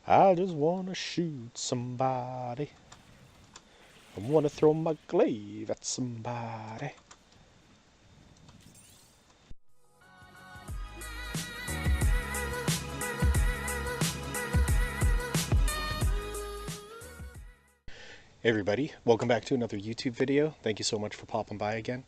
I just wanna shoot somebody. I wanna throw my glaive at somebody. Hey everybody, welcome back to another YouTube video. Thank you so much for popping by again.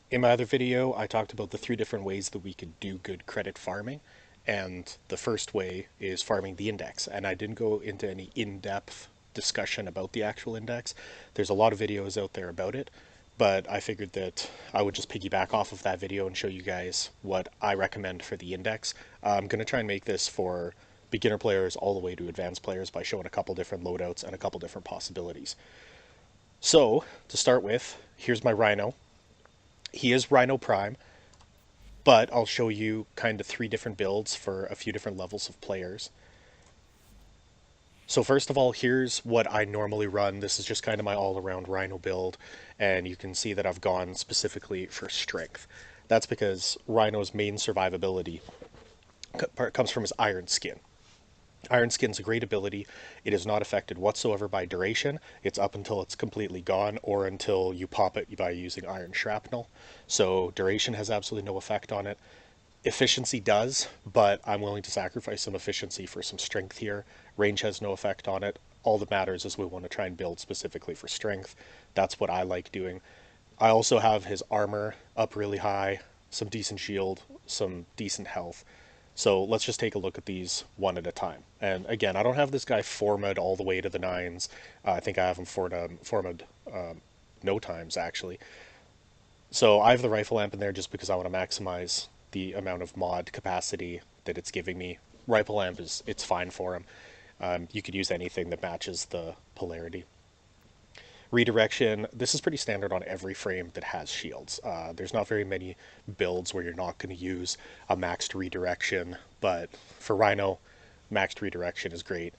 In my other video, I talked about the 3 different ways that we could do good credit farming, and the first way is farming the index, and I didn't go into any in-depth discussion about the actual index. There's a lot of videos out there about it, but I figured that I would just piggyback off of that video and show you guys what I recommend for the index. I'm going to try and make this for beginner players all the way to advanced players by showing a couple different loadouts and a couple different possibilities. So, to start with, here's my Rhino. He is Rhino Prime, but I'll show you kind of 3 different builds for a few different levels of players. So first of all, here's what I normally run. This is just kind of my all-around Rhino build, and you can see that I've gone specifically for strength. That's because Rhino's main survivability comes from his iron skin. Iron Skin's a great ability. It is not affected whatsoever by duration. It's up until it's completely gone or until you pop it by using Iron Shrapnel. So duration has absolutely no effect on it. Efficiency does, but I'm willing to sacrifice some efficiency for some strength here. Range has no effect on it. All that matters is we want to try and build specifically for strength. That's what I like doing. I also have his armor up really high, some decent shield, some decent health. So let's just take a look at these one at a time. And again, I don't have this guy formed all the way to the 9s. I think I have him formed no times, actually. So I have the rifle amp in there just because I want to maximize the amount of mod capacity that it's giving me. Rifle amp it's fine for him. You could use anything that matches the polarity. Redirection, this is pretty standard on every frame that has shields. There's not very many builds where you're not going to use a maxed redirection, but for Rhino, maxed redirection is great.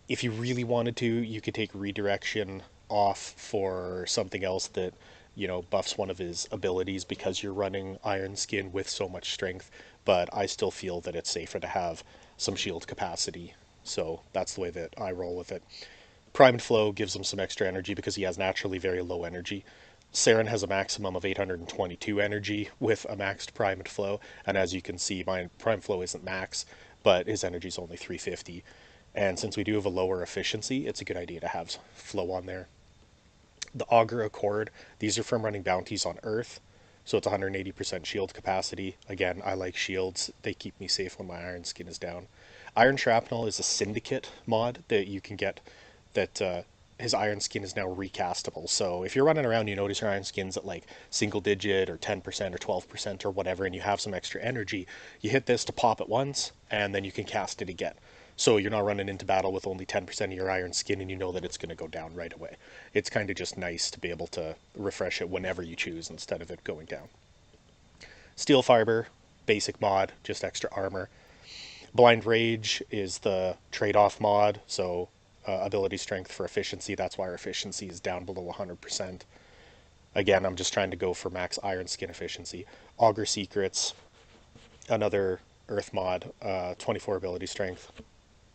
If you really wanted to, you could take redirection off for something else that, buffs one of his abilities because you're running Iron Skin with so much strength, but I still feel that it's safer to have some shield capacity, so that's the way that I roll with it. Prime and Flow gives him some extra energy because he has naturally very low energy. Saren has a maximum of 822 energy with a maxed Prime and Flow, and as you can see, my Prime Flow isn't max, but his energy is only 350. And since we do have a lower efficiency, it's a good idea to have Flow on there. The Augur Accord, these are from running bounties on Earth, so it's 180% shield capacity. Again, I like shields. They keep me safe when my Iron Skin is down. Iron Shrapnel is a syndicate mod that you can get that his Iron Skin is now recastable. So if you're running around, you notice your Iron Skin's at like single digit or 10% or 12% or whatever, and you have some extra energy, you hit this to pop it once, and then you can cast it again. So you're not running into battle with only 10% of your Iron Skin, and you know that it's going to go down right away. It's kind of just nice to be able to refresh it whenever you choose instead of it going down. Steel Fiber, basic mod, just extra armor. Blind Rage is the trade-off mod, so ability strength for efficiency. That's why our efficiency is down below 100%. Again, I'm just trying to go for max Iron Skin efficiency. Augur Secrets, another Earth mod, 24 ability strength,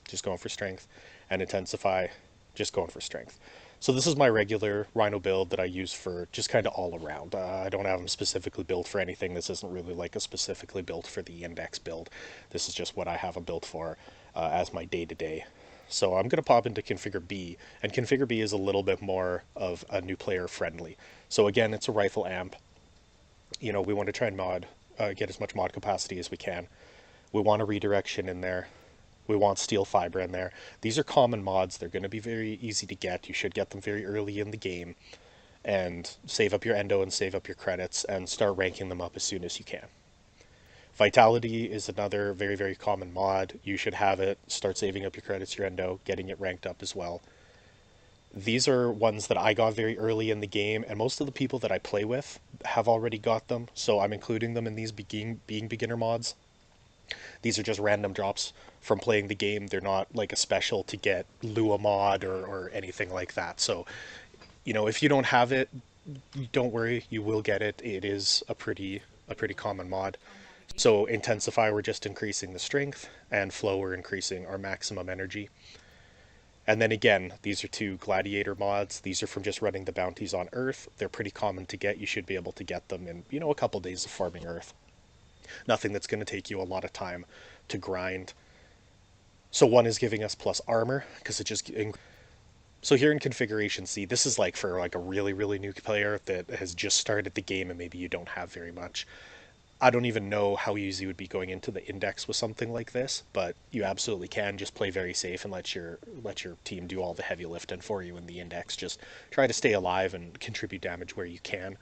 just going for strength. And Intensify, just going for strength. So this is my regular Rhino build that I use for just kind of all around. I don't have them specifically built for anything. This isn't really like a specifically built for the index build. This is just what I have them built for as my day-to-day. So I'm going to pop into Configure B, and Configure B is a little bit more of a new player friendly. So again, it's a rifle amp. We want to try and get as much mod capacity as we can. We want a redirection in there. We want steel fiber in there. These are common mods. They're going to be very easy to get. You should get them very early in the game and save up your endo and save up your credits and start ranking them up as soon as you can. Vitality is another very, very common mod. You should have it. Start saving up your credits, your endo, getting it ranked up as well. These are ones that I got very early in the game, and most of the people that I play with have already got them, so I'm including them in these being beginner mods. These are just random drops from playing the game. They're not like a special to get Lua mod or anything like that. So, if you don't have it, don't worry, you will get it. It is a pretty common mod. So Intensify, we're just increasing the strength, and Flow, we're increasing our maximum energy. And then again, these are two gladiator mods. These are from just running the bounties on Earth. They're pretty common to get. You should be able to get them in, a couple days of farming Earth. Nothing that's going to take you a lot of time to grind. So one is giving us plus armor, because it just... So here in Configuration C, this is like for like a really, really new player that has just started the game and maybe you don't have very much. I don't even know how easy it would be going into the index with something like this, but you absolutely can just play very safe and let your team do all the heavy lifting for you in the index. Just try to stay alive and contribute damage where you can.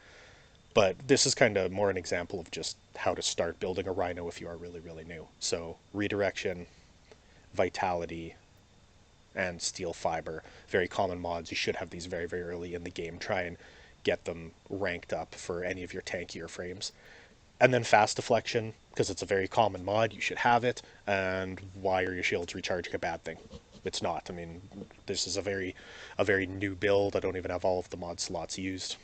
But this is kind of more an example of just how to start building a Rhino if you are really, really new. So Redirection, Vitality, and Steel Fiber, very common mods. You should have these very, very early in the game. Try and get them ranked up for any of your tankier frames. And then Fast Deflection, because it's a very common mod, you should have it. And why are your shields recharging a bad thing? It's not. I mean, this is a very new build. I don't even have all of the mod slots used.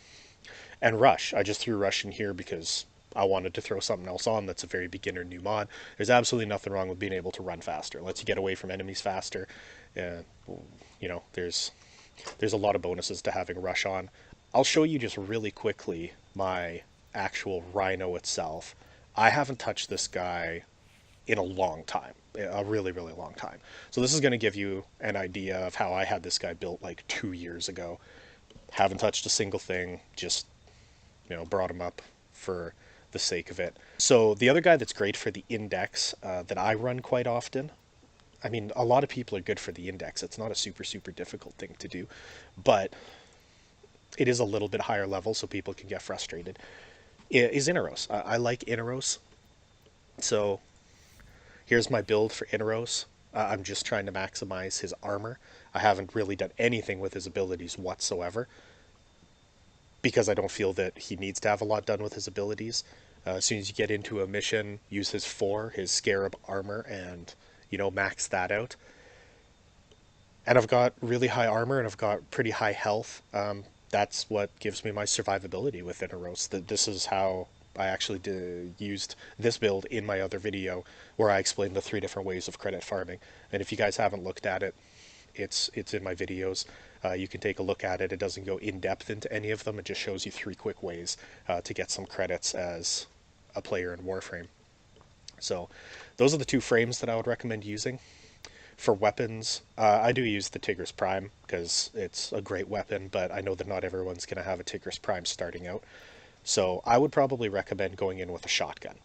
And Rush, I just threw Rush in here because I wanted to throw something else on that's a very beginner new mod. There's absolutely nothing wrong with being able to run faster. It lets you get away from enemies faster. There's a lot of bonuses to having Rush on. I'll show you just really quickly my actual Rhino itself. I haven't touched this guy in a long time, a really, really long time. So this is going to give you an idea of how I had this guy built like 2 years ago. Haven't touched a single thing, just, brought him up for the sake of it. So the other guy that's great for the index that I run quite often, I mean, a lot of people are good for the index. It's not a super, super difficult thing to do, but it is a little bit higher level, so people can get frustrated, is Inaros. I like Inaros. So here's my build for Inaros. I'm just trying to maximize his armor. I haven't really done anything with his abilities whatsoever, because I don't feel that he needs to have a lot done with his abilities. As soon as you get into a mission, use his 4, his Scarab armor, and, max that out. And I've got really high armor, and I've got pretty high health. That's what gives me my survivability with Inaros. This is how I actually used this build in my other video, where I explained the 3 different ways of credit farming. And if you guys haven't looked at it, it's in my videos. You can take a look at it. It doesn't go in depth into any of them. It just shows you 3 quick ways to get some credits as a player in Warframe. So those are the 2 frames that I would recommend using. For weapons, I do use the Tigris Prime because it's a great weapon, but I know that not everyone's going to have a Tigris Prime starting out. So I would probably recommend going in with a shotgun.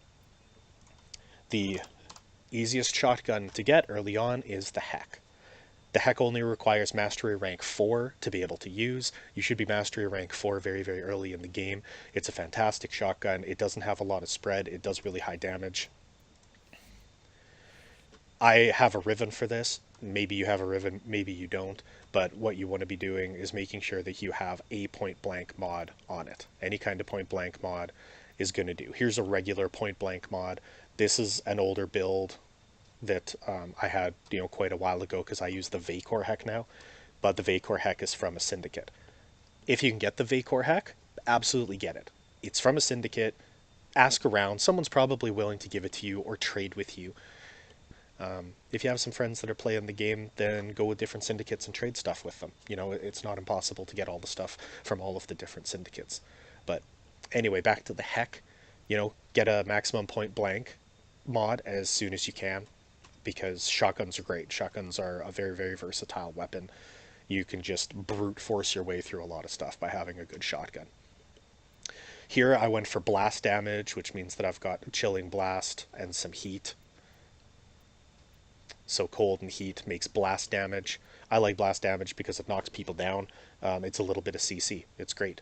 The easiest shotgun to get early on is the Heck. The Heck only requires Mastery Rank 4 to be able to use. You should be Mastery Rank 4 very, very early in the game. It's a fantastic shotgun. It doesn't have a lot of spread. It does really high damage. I have a Riven for this. Maybe you have a Riven, maybe you don't. But what you want to be doing is making sure that you have a point blank mod on it. Any kind of point blank mod is going to do. Here's a regular point blank mod. This is an older build that I had quite a while ago, because I use the Vacor Heck now. But the Vacor Heck is from a syndicate. If you can get the Vacor Heck, absolutely get it. It's from a syndicate. Ask around. Someone's probably willing to give it to you or trade with you. If you have some friends that are playing the game, then go with different syndicates and trade stuff with them. It's not impossible to get all the stuff from all of the different syndicates. But anyway, back to the Heck. Get a maximum point blank mod as soon as you can, because shotguns are great. Shotguns are a very, very versatile weapon. You can just brute force your way through a lot of stuff by having a good shotgun. Here I went for blast damage, which means that I've got chilling blast and some heat. So cold and heat makes blast damage. I like blast damage because it knocks people down. It's a little bit of CC. It's great.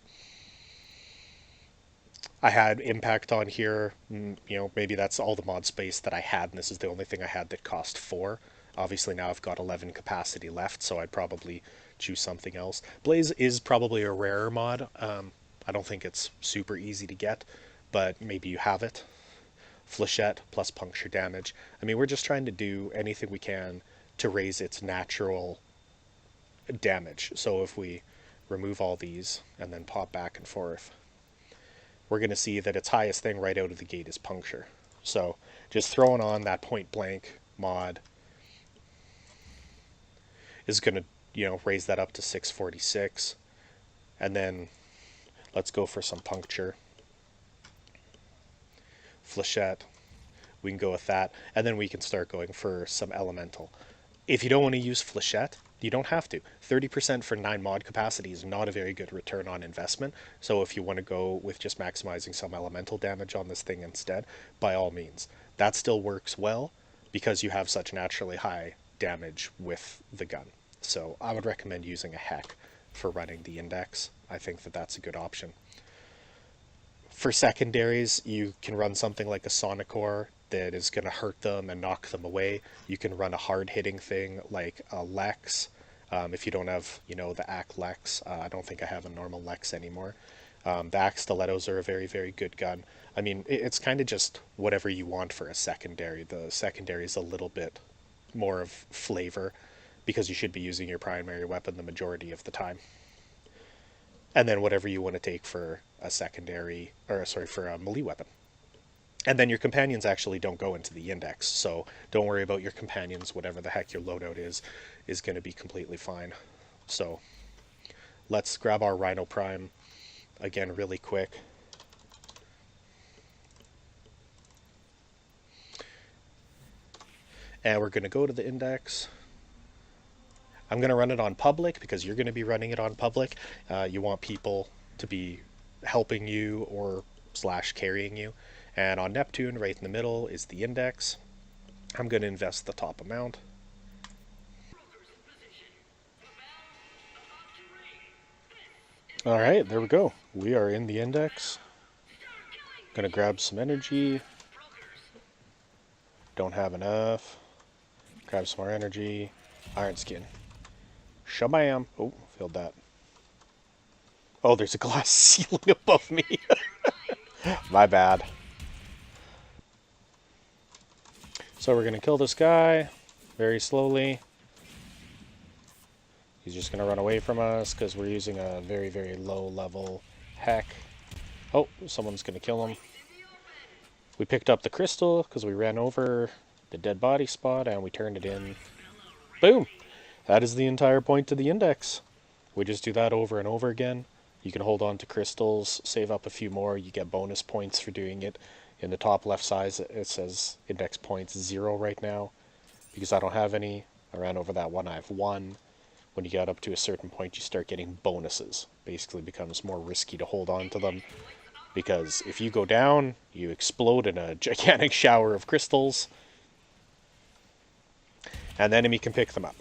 I had impact on here. Maybe that's all the mod space that I had, and this is the only thing I had that cost 4. Obviously now I've got 11 capacity left, so I'd probably choose something else. Blaze is probably a rarer mod. I don't think it's super easy to get, but maybe you have it. Flechette plus puncture damage. I mean, we're just trying to do anything we can to raise its natural damage. So if we remove all these and then pop back and forth, we're going to see that its highest thing right out of the gate is puncture. So just throwing on that point blank mod is going to, raise that up to 646. And then let's go for some puncture. Flechette. We can go with that. And then we can start going for some elemental. If you don't want to use Flechette, you don't have to. 30% for 9 mod capacity is not a very good return on investment. So if you want to go with just maximizing some elemental damage on this thing instead, by all means. That still works well because you have such naturally high damage with the gun. So I would recommend using a Heck for running the index. I think that that's a good option. For secondaries, you can run something like a Sonicore that is going to hurt them and knock them away. You can run a hard-hitting thing like a Lex. If you don't have, the AK Lex, I don't think I have a normal Lex anymore. The AK Stilettos are a very, very good gun. I mean, it's kind of just whatever you want for a secondary. The secondary is a little bit more of flavor because you should be using your primary weapon the majority of the time. And then whatever you want to take for a secondary, or sorry, for a melee weapon. And then your companions actually don't go into the index, so don't worry about your companions. Whatever the heck your loadout is going to be completely fine. So let's grab our Rhino Prime again really quick. And we're going to go to the index. I'm going to run it on public because you're going to be running it on public. You want people to be helping you or / carrying you. And on Neptune, right in the middle, is the index. I'm going to invest the top amount. Alright, there we go. We are in the index. Going to grab some energy. Don't have enough. Grab some more energy. Iron skin. Shabam! Oh, filled that. Oh, there's a glass ceiling above me. My bad. So we're going to kill this guy very slowly. He's just going to run away from us because we're using a very, very low level Heck. Oh, someone's going to kill him. We picked up the crystal because we ran over the dead body spot and we turned it in. Boom! That is the entire point to the index. We just do that over and over again. You can hold on to crystals, save up a few more. You get bonus points for doing it. In the top left side, it says index points 0 right now. Because I don't have any. I ran over that one. I have 1. When you get up to a certain point, you start getting bonuses. Basically becomes more risky to hold on to them. Because if you go down, you explode in a gigantic shower of crystals. And the enemy can pick them up.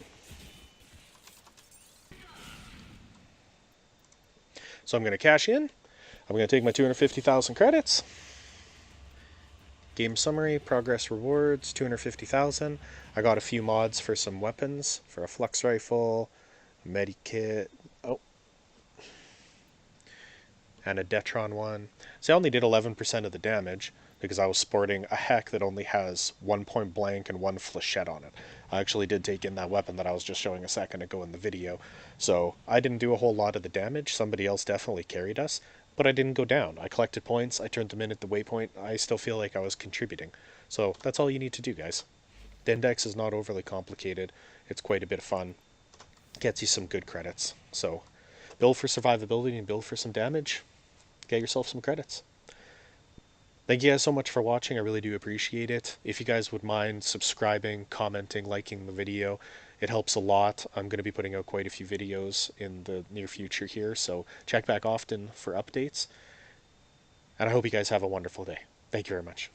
So I'm going to cash in. I'm going to take my 250,000 credits. Game summary, progress rewards, 250,000. I got a few mods for some weapons, for a flux rifle, a medikit, and a Detron one. So I only did 11% of the damage because I was sporting a Heck that only has 1 point blank and 1 flechette on it. I actually did take in that weapon that I was just showing a second ago in the video. So I didn't do a whole lot of the damage. Somebody else definitely carried us. But I didn't go down. I collected points, I turned them in at the waypoint, I still feel like I was contributing. So that's all you need to do, guys. The index is not overly complicated, it's quite a bit of fun, gets you some good credits. So build for survivability and build for some damage, get yourself some credits. Thank you guys so much for watching, I really do appreciate it. If you guys would mind subscribing, commenting, liking the video, it helps a lot. I'm going to be putting out quite a few videos in the near future here, so check back often for updates. And I hope you guys have a wonderful day. Thank you very much.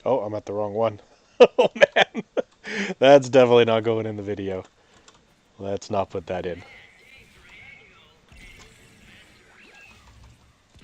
Oh, I'm at the wrong one. Oh man, that's definitely not going in the video. Let's not put that in.